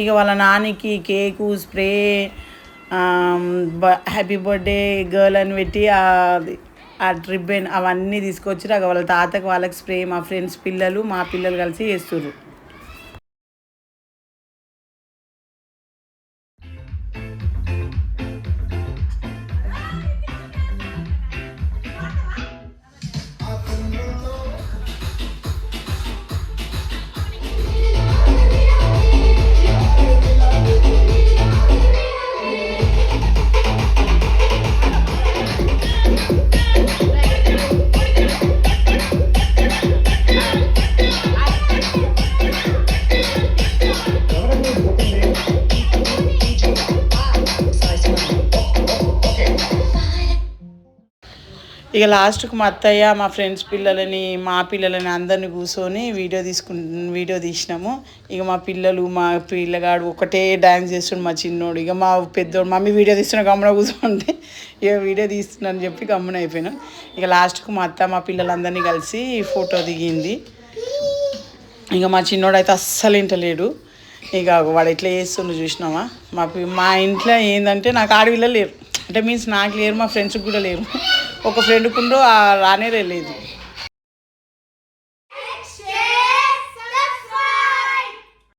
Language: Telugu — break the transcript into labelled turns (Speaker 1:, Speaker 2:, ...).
Speaker 1: ఇక వాళ్ళ నాన్నకి cake spray happy birthday girl అని పెట్టి ఆ రిబ్బన్ అవన్నీ తీసుకొచ్చి వాళ్ళ తాతకు వాళ్ళకి స్ప్రే మా ఫ్రెండ్స్ పిల్లలు మా పిల్లలు కలిసి చేస్తుర్రు. ఇక లాస్ట్కు మా అత్తయ్య మా ఫ్రెండ్స్ పిల్లలని మా పిల్లలని అందరిని కూర్చొని వీడియో తీసినాము. ఇక మా పిల్లలు మా పిల్లగాడు ఒకటే డ్యాన్స్ చేస్తుండు మా చిన్నోడు. ఇక మా పెద్దోడు మమ్మీ వీడియో తీస్తున్నా గమ్మున కూర్చోండి ఇక వీడియో తీస్తున్నాను చెప్పి గమ్మున అయిపోయినాం. ఇక లాస్ట్కు మా అత్త మా పిల్లలందరినీ కలిసి ఫోటో దిగింది. ఇక మా చిన్నోడు అయితే అస్సలు ఇంటలేడు. ఇక వాడు ఎట్లా చేస్తుండో చూసినామా. మా ఇంట్లో ఏంటంటే నాకు ఆడపిల్లలు లేరు, అంటే మీన్స్ నాకు లేరు, మా ఫ్రెండ్స్కి కూడా లేరు. ఒక ఫ్రెండ్కు రానే లేదు.